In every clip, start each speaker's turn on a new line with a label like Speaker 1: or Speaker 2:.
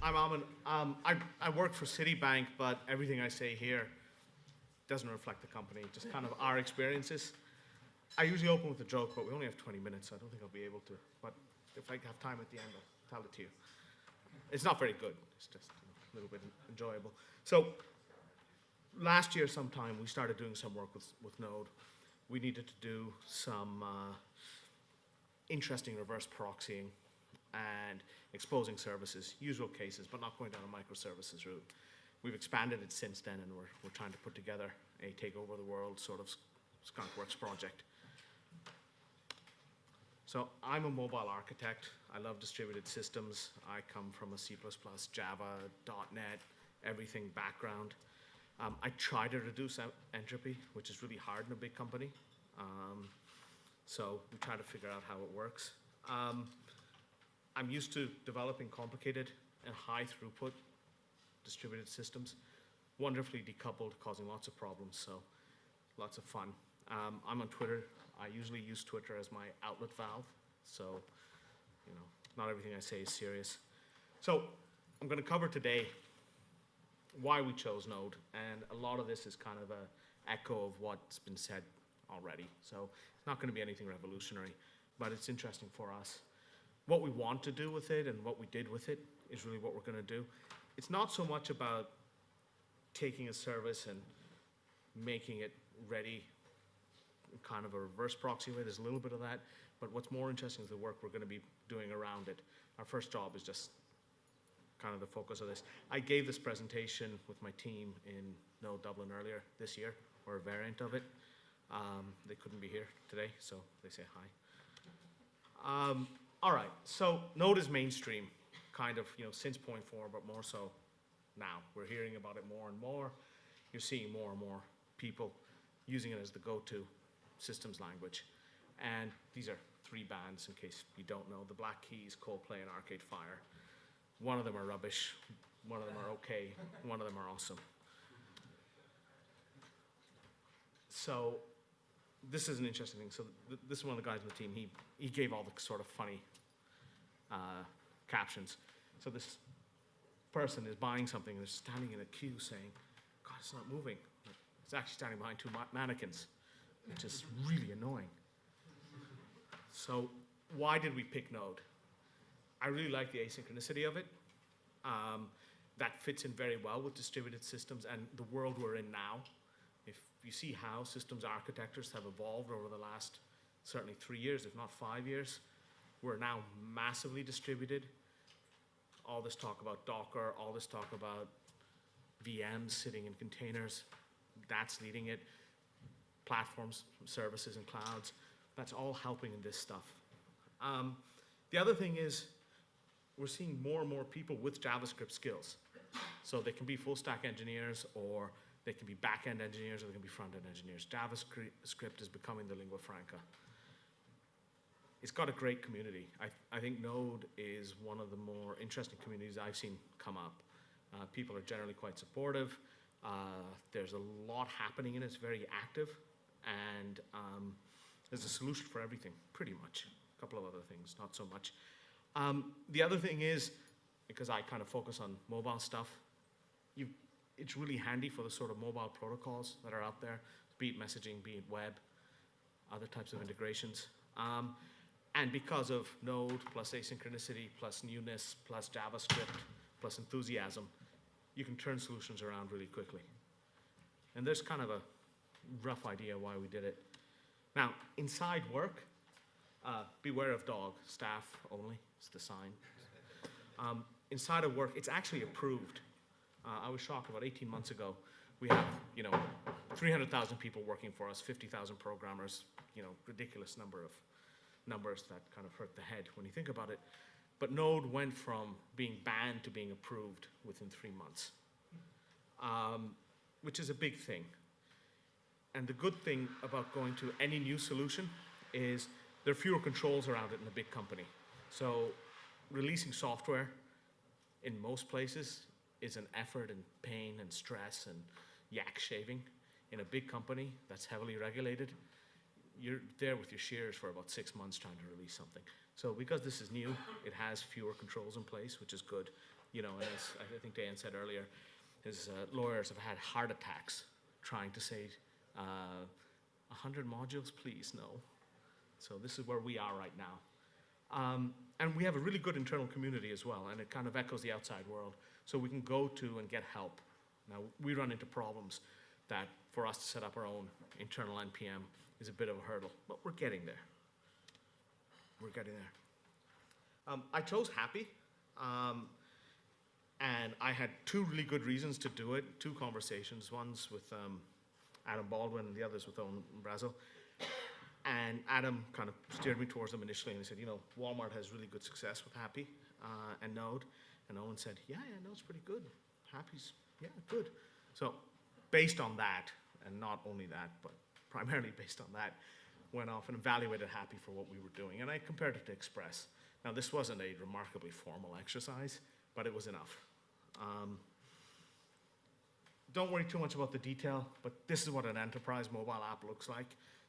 Speaker 1: I'm Aman. I work for Citibank, but everything I say here doesn't reflect the company, just kind of our experiences. I usually open with a joke, but we only have 20 minutes, so I don't think I'll be able to. But if I have time at the end, I'll tell it to you. It's not very good. It's just a little bit enjoyable. So last year sometime, we started doing some work with Node. We needed to do some interesting reverse proxying and exposing services, usual cases, but not going down a microservices route. We've expanded it since then, and we're trying to put together a take over the world sort of skunkworks project. So I'm a mobile architect. I love distributed systems. I come from a C++, Java, .NET, everything background. I try to reduce entropy, which is really hard in a big company. So we try to figure out how it works. I'm used to developing complicated and high throughput distributed systems, wonderfully decoupled, causing lots of problems, so lots of fun. I'm on Twitter. I usually use Twitter as my outlet valve, so not everything I say is serious. So I'm going to cover today why we chose Node, and a lot of this is kind of an echo of what's been said already. So it's not going to be anything revolutionary, but it's interesting for us. What we want to do with it and what we did with it is really what we're going to do. It's not so much about taking a service and making it ready in kind of a reverse proxy way. There's a little bit of that, but what's more interesting is the work we're going to be doing around it. Our first job is just kind of the focus of this. I gave this presentation with my team in Node Dublin earlier this year, or a variant of it. They couldn't be here today, so they say hi. All right, so Node is mainstream, kind of, since 0.4, but more so now. We're hearing about it more and more. You're seeing more and more people using it as the go-to systems language. And these are 3 bands, in case you don't know. The Black Keys, Coldplay, and Arcade Fire. One of them are rubbish, one of them are okay, one of them are awesome. So this is an interesting thing. So this is one of the guys on the team. He gave all the sort of funny captions. So this person is buying something, they're standing in a queue saying, God, it's not moving. It's actually standing behind 2 mannequins, which is really annoying. So why did we pick Node? I really like the asynchronicity of it. That fits in very well with distributed systems and the world we're in now. If you see how systems architectures have evolved over the last certainly 3 years, if not 5 years, we're now massively distributed. All this talk about Docker, all this talk about VMs sitting in containers, that's leading it. Platforms, services, and clouds, that's all helping in this stuff. The other thing is we're seeing more and more people with JavaScript skills. So they can be full stack engineers, or they can be back-end engineers, or they can be front-end engineers. JavaScript is becoming the lingua franca. It's got a great community. I think Node is one of the more interesting communities I've seen come up. People are generally quite supportive. There's a lot happening in it. It's very active. And there's a solution for everything, pretty much. A couple of other things, not so much. The other thing is, because I kind of focus on mobile stuff, it's really handy for the sort of mobile protocols that are out there, be it messaging, be it web, other types of integrations. And because of Node plus asynchronicity plus newness plus JavaScript plus enthusiasm, you can turn solutions around really quickly. And there's kind of a rough idea why we did it. Now, inside work, beware of dog, staff only, it's the sign. Inside of work, it's actually approved. I was shocked about 18 months ago. We have, 300,000 people working for us, 50,000 programmers, ridiculous number of numbers that kind of hurt the head when you think about it. But Node went from being banned to being approved within 3 months, which is a big thing. And the good thing about going to any new solution is there are fewer controls around it in a big company. So releasing software in most places is an effort and pain and stress and yak shaving. In a big company that's heavily regulated, you're there with your shears for about 6 months trying to release something. So because this is new, it has fewer controls in place, which is good. You know, and as I think Dan said earlier, his lawyers have had heart attacks trying to say, 100 modules, please, no. So this is where we are right now. And we have a really good internal community as well, and it kind of echoes the outside world. So we can go to and get help. Now, we run into problems that for us to set up our own internal NPM is a bit of a hurdle, but we're getting there. We're getting there. I chose Happy, and I had two really good reasons to do it, two conversations. One's with Adam Baldwin and the other's with Owen Brazel. And Adam kind of steered me towards them initially, and he said, you know, Walmart has really good success with Happy and Node. And Owen said, yeah, Node's pretty good. Happy's, yeah, good. So based on that, and not only that, but primarily based on that, went off and evaluated Happy for what we were doing. And I compared it to Express. Now, this wasn't a remarkably formal exercise, but it was enough. Don't worry too much about the detail, but this is what an enterprise mobile app looks like.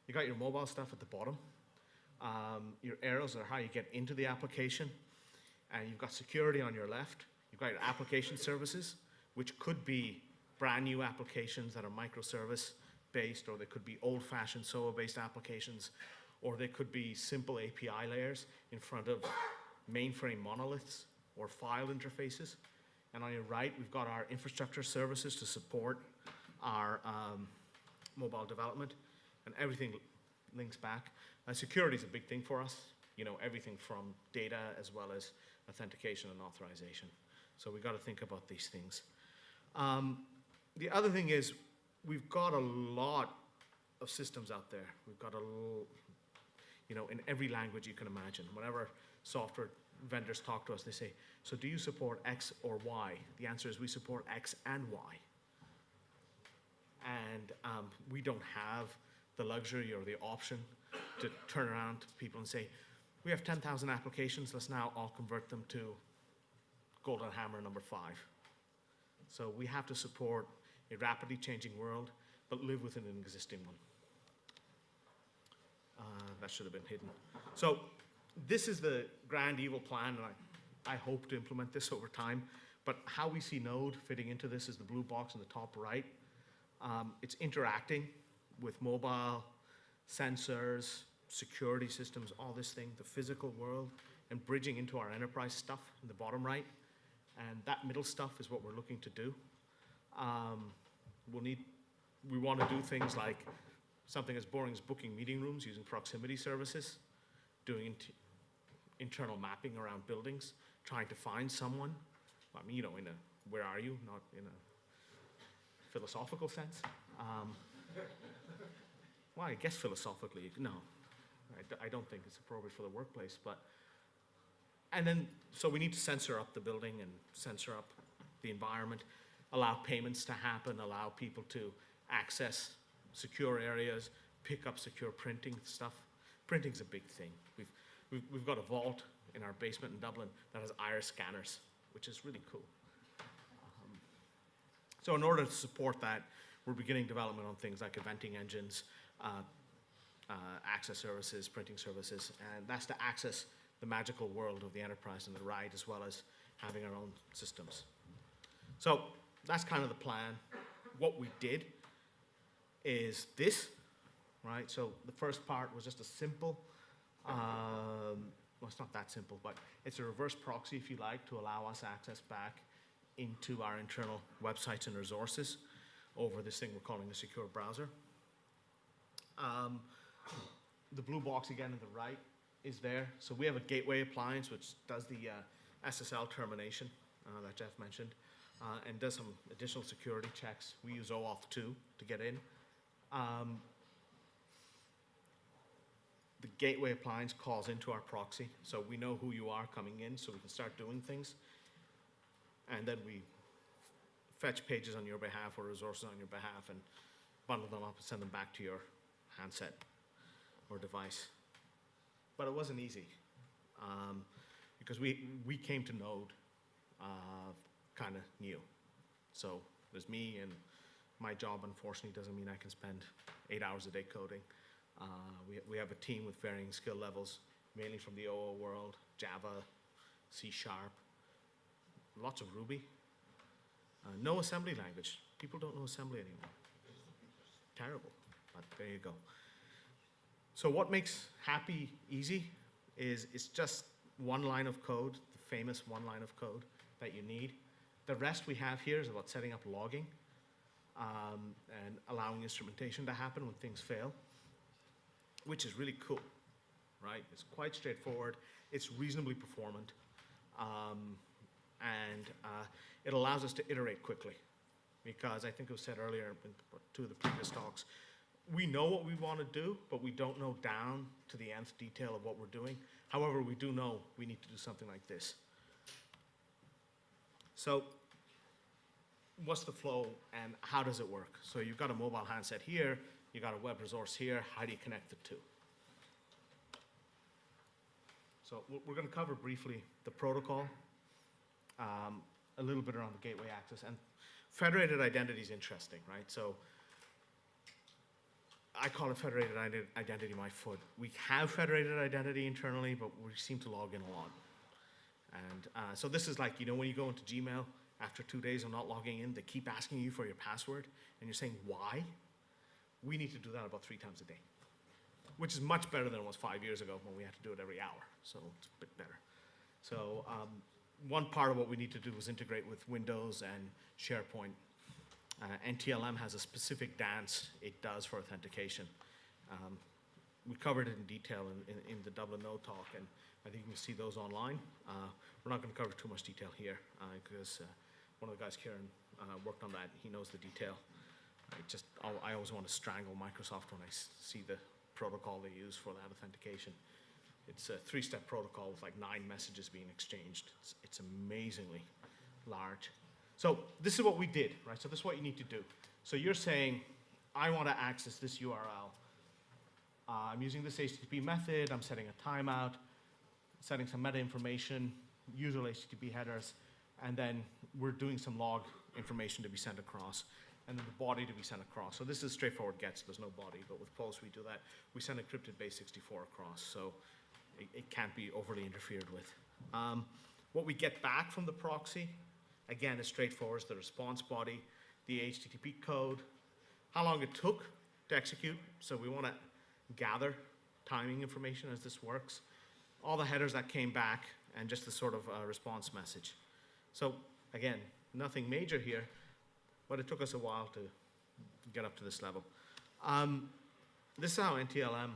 Speaker 1: You got your mobile stuff at the bottom. Your arrows are how you get into the application. And you've got security on your left. You've got your application services, which could be brand new applications that are microservice based, or they could be old-fashioned SOA-based applications, or they could be simple API layers in front of mainframe monoliths or file interfaces. And on your right, we've got our infrastructure services to support our mobile development, and everything links back. Security is a big thing for us. You know, everything from data as well as authentication and authorization. So we've got to think about these things. The other thing is we've got a lot of systems out there. We've got you know, in every language you can imagine. Whenever software vendors talk to us, they say, so do you support X or Y? The answer is we support X and Y. And we don't have the luxury or the option to turn around to people and say, we have 10,000 applications, let's now all convert them to Golden Hammer number 5. So we have to support a rapidly changing world, but live within an existing one. That should have been hidden. So this is the grand evil plan, and I hope to implement this over time. But how we see Node fitting into this is the blue box in the top right. It's interacting with mobile, sensors, security systems, all this thing, the physical world, and bridging into our enterprise stuff in the bottom right. And that middle stuff is what we're looking to do. We want to do things like something as boring as booking meeting rooms using proximity services, doing internal mapping around buildings, trying to find someone. I mean, you know, in a where are you, not in a philosophical sense. Well, I guess philosophically, no. I don't think it's appropriate for the workplace, but, and then, so we need to censor up the building and censor up the environment, allow payments to happen, allow people to access secure areas, pick up secure printing stuff. Printing's a big thing. We've got a vault in our basement in Dublin that has iris scanners, which is really cool. So in order to support that, we're beginning development on things like eventing engines, access services, printing services, and that's to access the magical world of the enterprise and the right, as well as having our own systems. So that's kind of the plan. What we did is this, right? So the first part was just a simple, well, it's not that simple, but it's a reverse proxy, if you like, to allow us access back into our internal websites and resources over this thing we're calling a secure browser. The blue box again on the right is there. So we have a gateway appliance which does the SSL termination that Jeff mentioned and does some additional security checks. We use OAuth 2 to get in. The gateway appliance calls into our proxy, so we know who you are coming in, so we can start doing things. And then we fetch pages on your behalf or resources on your behalf and bundle them up and send them back to your handset or device. But it wasn't easy because we came to Node kind of new. So there's me, and my job unfortunately doesn't mean I can spend 8 hours a day coding. We have a team with varying skill levels mainly from the OO world, Java, C#, lots of Ruby. No assembly language. People don't know assembly anymore. Terrible, but there you go. So what makes happy easy is it's just one line of code, the famous one line of code that you need. The rest we have here is about setting up logging and allowing instrumentation to happen when things fail, which is really cool, right? It's quite straightforward. It's reasonably performant. And it allows us to iterate quickly, because I think it was said earlier in two of the previous talks, we know what we want to do, but we don't know down to the nth detail of what we're doing. However, we do know we need to do something like this. So what's the flow and how does it work? So you've got a mobile handset here, you've got a web resource here. How do you connect the two? So we're going to cover briefly the protocol, a little bit around the gateway access, and federated identity is interesting, right? So I call it federated identity my foot. We have federated identity internally, but we seem to log in a lot. And so this is like, you know, when you go into Gmail, after 2 days of not logging in, they keep asking you for your password, and you're saying, why? We need to do that about 3 times a day, which is much better than it was 5 years ago when we had to do it every hour. So it's a bit better. So one part of what we need to do is integrate with Windows and SharePoint. NTLM has a specific dance it does for authentication. We covered it in detail in the Dublin Node talk, and I think you can see those online. We're not going to cover too much detail here because one of the guys, Kieran, worked on that. He knows the detail. I always want to strangle Microsoft when I see the protocol they use for that authentication. It's a 3-step protocol with like 9 messages being exchanged. It's amazingly large. So this is what we did, right? So this is what you need to do. So you're saying, I want to access this URL. I'm using this HTTP method. I'm setting a timeout, setting some meta information, usual HTTP headers, and then we're doing some log information to be sent across, and then the body to be sent across. So this is straightforward GET, so there's no body, but with POST we do that. We send encrypted base 64 across, so it can't be overly interfered with. What we get back from the proxy, again, is straightforward. It's the response body, the HTTP code, how long it took to execute. So we want to gather timing information as this works, all the headers that came back, and just the sort of response message. So again, nothing major here, but it took us a while to get up to this level. This is how NTLM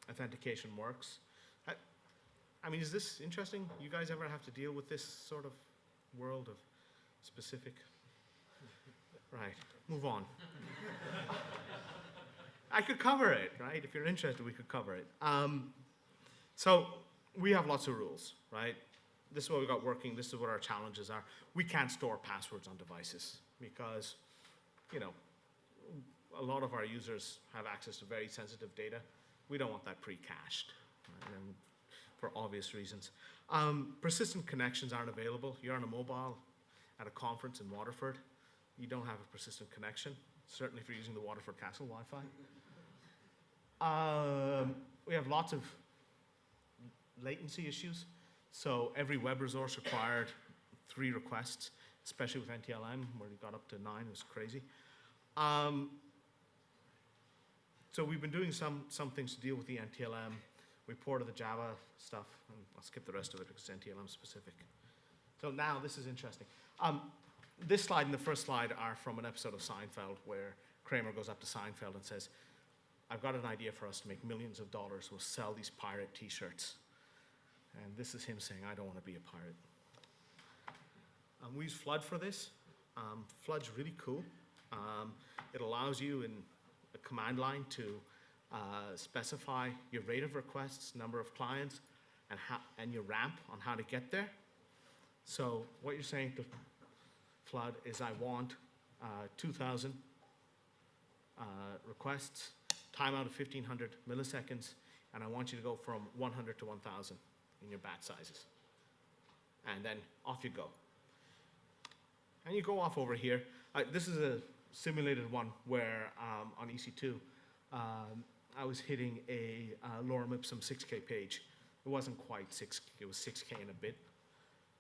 Speaker 1: authentication works. I mean, is this interesting? You guys ever have to deal with this sort of world of specific? Right, move on. I could cover it, right? If you're interested, we could cover it. So we have lots of rules, right? This is what we got working. This is what our challenges are. We can't store passwords on devices because, you know, a lot of our users have access to very sensitive data. We don't want that pre-cached, right? And for obvious reasons. Persistent connections aren't available. You're on a mobile at a conference in Waterford. You don't have a persistent connection, certainly if you're using the Waterford Castle Wi-Fi. We have lots of latency issues. So every web resource required 3 requests, especially with NTLM, where we got up to 9. It was crazy. So we've been doing some things to deal with the NTLM. We ported the Java stuff, and I'll skip the rest of it because it's NTLM specific. So now this is interesting. This slide and the first slide are from an episode of Seinfeld where Kramer goes up to Seinfeld and says, I've got an idea for us to make millions of dollars. We'll sell these pirate t-shirts. And this is him saying, I don't want to be a pirate. We use Flood for this. Flood's really cool. It allows you in a command line to specify your rate of requests, number of clients, and your ramp on how to get there. So what you're saying to Flood is I want 2,000 requests, timeout of 1,500 milliseconds, and I want you to go from 100 to 1,000 in your batch sizes. And then off you go. And you go off over here. This is a simulated one where on EC2, I was hitting a lorem ipsum 6K page It wasn't quite 6, it was 6K and a bit,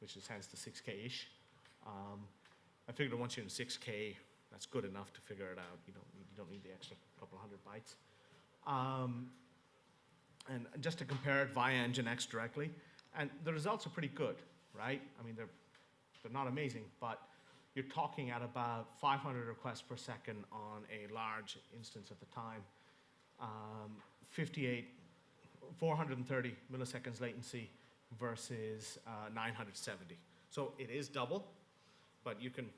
Speaker 1: which is hence the 6K-ish. I figured once you're in 6K, that's good enough to figure it out. You don't need the extra couple hundred bytes. And just to compare it via Nginx directly, and the results are pretty good, right? I mean, they're not amazing, but you're talking at about 500 requests per second on a large instance at the time. 430 milliseconds latency versus 970. So it is double, but you can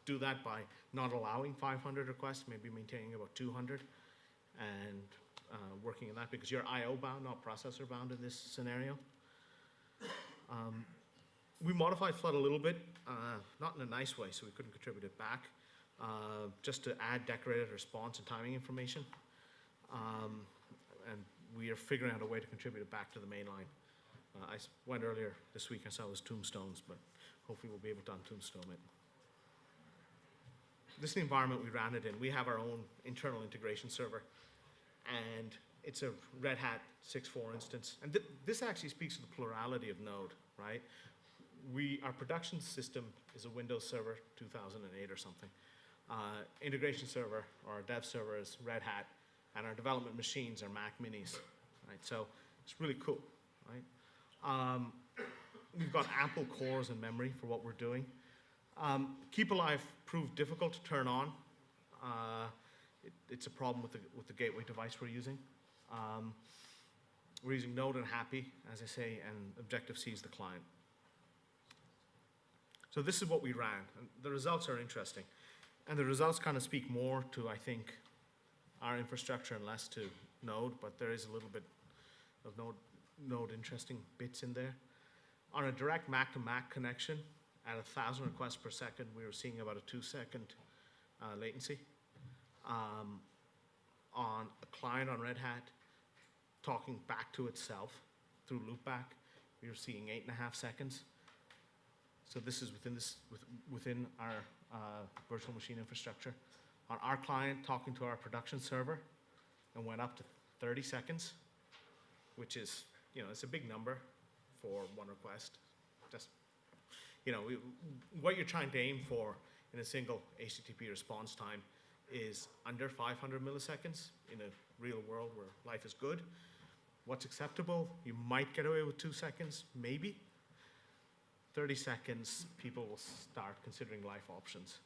Speaker 1: do that by not allowing 500 requests, maybe maintaining about 200, and working on that because you're I/O bound, not processor bound in this scenario. We modified Flood a little bit, not in a nice way, so we couldn't contribute it back, just to add decorated response and timing information. And we are figuring out a way to contribute it back to the main line. I went earlier this week, I saw it was tombstones, but hopefully we'll be able to untombstone it. This is the environment we ran it in. We have our own internal integration server, and it's a Red Hat 6.4 instance. And this actually speaks to the plurality of Node, right? Our production system is a Windows Server 2008 or something. Integration server, or our dev server, is Red Hat, and our development machines are Mac Minis, right? So it's really cool, right? We've got ample cores and memory for what we're doing. Keep Alive proved difficult to turn on. It's a problem with the gateway device we're using. We're using Node and Happy, as I say, and Objective-C is the client. So this is what we ran, and the results are interesting. And the results kind of speak more to, I think, our infrastructure and less to Node, but there is a little bit of Node interesting bits in there. On a direct Mac-to-Mac connection, at 1,000 requests per second, we were seeing about a 2-second latency. On a client on Red Hat, talking back to itself through loopback, we were seeing 8.5 seconds. So this is within our virtual machine infrastructure. On our client, talking to our production server, and went up to 30 seconds, which is, it's a big number for one request. Just, what you're trying to aim for in a single HTTP response time is under 500 milliseconds in a real world where life is good. What's acceptable? You might get away with 2 seconds, maybe. 30 seconds, people will start considering life options.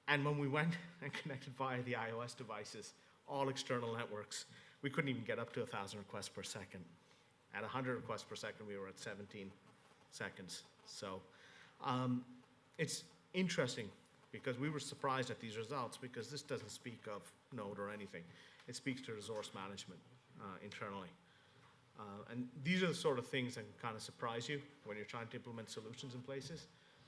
Speaker 1: And when we went and connected via the iOS devices, all external networks, we couldn't even get up to 1,000 requests per second. At 100 requests per second, we were at 17 seconds. So it's interesting because we were surprised at these results because this doesn't speak of Node or anything. It speaks to resource management internally. And these are the sort of things that can kind of surprise you when you're trying to implement solutions in places,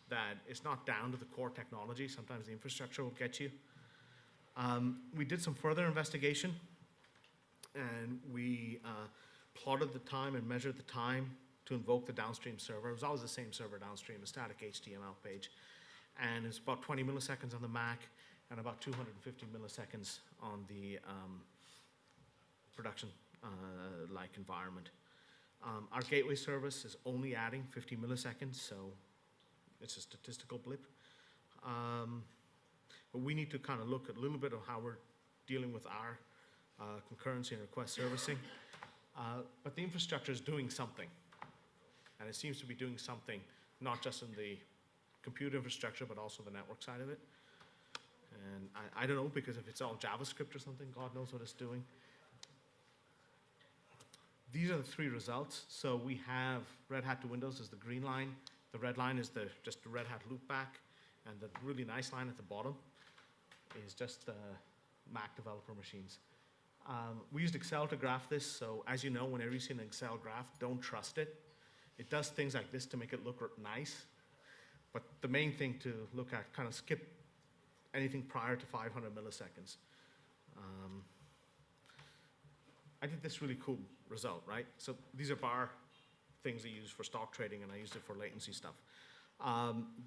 Speaker 1: that it's not down to the core technology. Sometimes the infrastructure will get you. We did some further investigation, and we plotted the time and measured the time to invoke the downstream server. It was always the same server downstream, a static HTML page. And it's about 20 milliseconds on the Mac and about 250 milliseconds on the production-like environment. Our gateway service is only adding 50 milliseconds, so it's a statistical blip. But we need to kind of look at a little bit of how we're dealing with our concurrency and request servicing. But the infrastructure is doing something. And it seems to be doing something, not just in the compute infrastructure, but also the network side of it. And I don't know, because if it's all JavaScript or something, God knows what it's doing. These are the 3 results. So we have Red Hat to Windows is the green line. The red line is just the Red Hat loopback. And the really nice line at the bottom is just the Mac developer machines. We used Excel to graph this. So as you know, whenever you see an Excel graph, don't trust it. It does things like this to make it look nice. But the main thing to look at, kind of skip anything prior to 500 milliseconds. I did this really cool result, right? So these are bar things I use for stock trading, and I used it for latency stuff.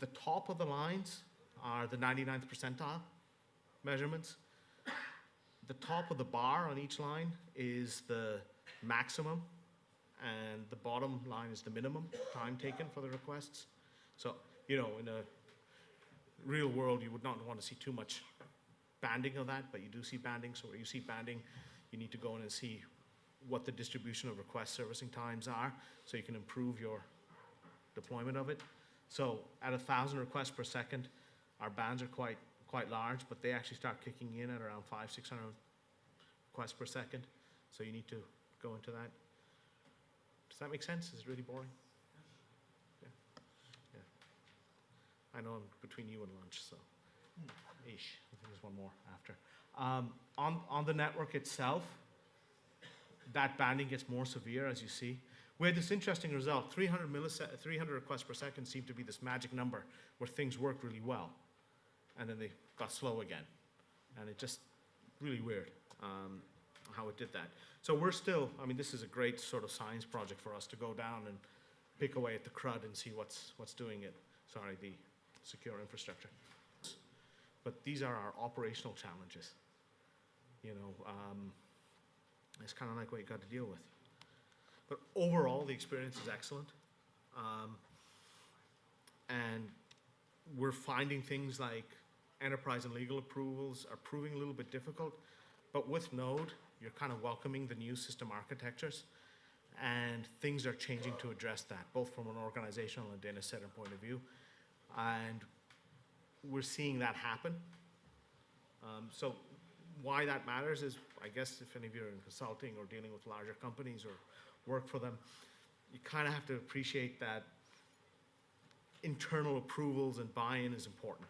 Speaker 1: The top of the lines are the 99th percentile measurements. The top of the bar on each line is the maximum, and the bottom line is the minimum time taken for the requests. So, in a real world, you would not want to see too much banding of that, but you do see banding. So where you see banding, you need to go in and see what the distribution of request servicing times are, so you can improve your deployment of it. So at 1,000 requests per second, our bands are quite large, but they actually start kicking in at around 500-600 requests per second. So you need to go into that. Does that make sense? Is it really boring? Yeah. I know I'm between you and lunch, so ish. I think there's one more after. On the network itself, that banding gets more severe, as you see. We had this interesting result. 300 requests per second seemed to be this magic number where things worked really well, and then they got slow again. And it just really weird how it did that. So we're still, this is a great sort of science project for us to go down and pick away at the CRUD and see what's doing it. Sorry, the secure infrastructure. But these are our operational challenges. It's kind of like what you got to deal with. But overall, the experience is excellent. And we're finding things like enterprise and legal approvals are proving a little bit difficult. But with Node, you're kind of welcoming the new system architectures. And things are changing to address that, both from an organizational and data center point of view. And we're seeing that happen. So why that matters is, I guess, if any of you are in consulting or dealing with larger companies or work for them, you kind of have to appreciate that internal approvals and buy-in is important.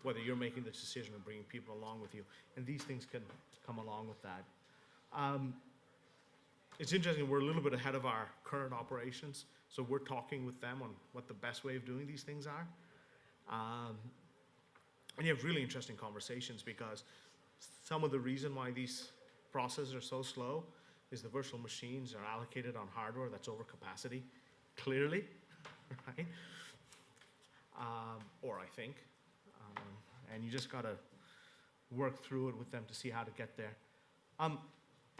Speaker 1: Whether you're making the decision or bringing people along with you. And these things can come along with that. It's interesting, we're a little bit ahead of our current operations, so we're talking with them on what the best way of doing these things are. And you have really interesting conversations, because some of the reason why these processes are so slow is the virtual machines are allocated on hardware that's over capacity, clearly, right? Or I think. And you just got to work through it with them to see how to get there.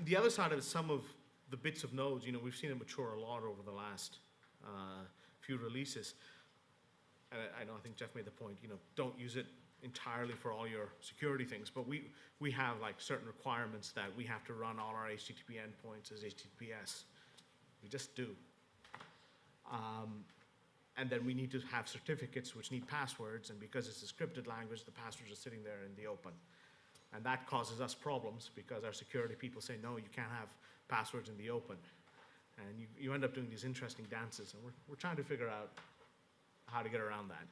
Speaker 1: The other side of it, some of the bits of nodes, we've seen it mature a lot over the last few releases. And I think Jeff made the point, don't use it entirely for all your security things, but we have like certain requirements that we have to run all our HTTP endpoints as HTTPS. We just do. And then we need to have certificates which need passwords, and because it's a scripted language, the passwords are sitting there in the open. And that causes us problems, because our security people say, no, you can't have passwords in the open. And you end up doing these interesting dances, and we're trying to figure out how to get around that.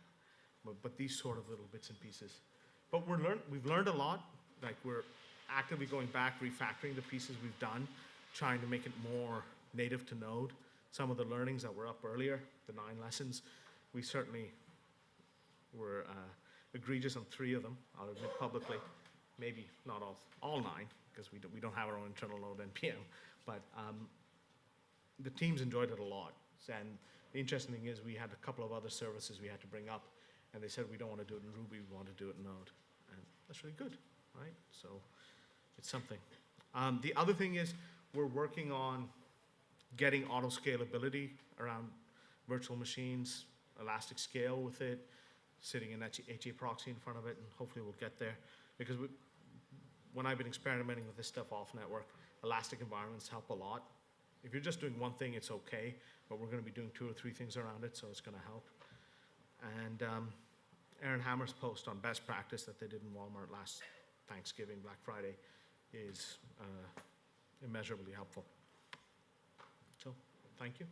Speaker 1: But these sort of little bits and pieces. But we've learned a lot. Like, we're actively going back, refactoring the pieces we've done, trying to make it more native to Node. Some of the learnings that were up earlier, the 9 lessons, we certainly were egregious on 3 of them, I'll admit publicly. Maybe not all 9, because we don't have our own internal Node NPM. But the teams enjoyed it a lot. And the interesting thing is, we had a couple of other services we had to bring up, and they said, we don't want to do it in Ruby, we want to do it in Node. And that's really good, right? So it's something. The other thing is, we're working on getting auto scalability around virtual machines, elastic scale with it, sitting in HA proxy in front of it, and hopefully we'll get there. Because when I've been experimenting with this stuff off network, elastic environments help a lot. If you're just doing one thing, it's okay, but we're going to be doing 2 or 3 things around it, so it's going to help. And Aaron Hammer's post on best practice that they did in Walmart last Thanksgiving, Black Friday, is immeasurably helpful. So, thank you.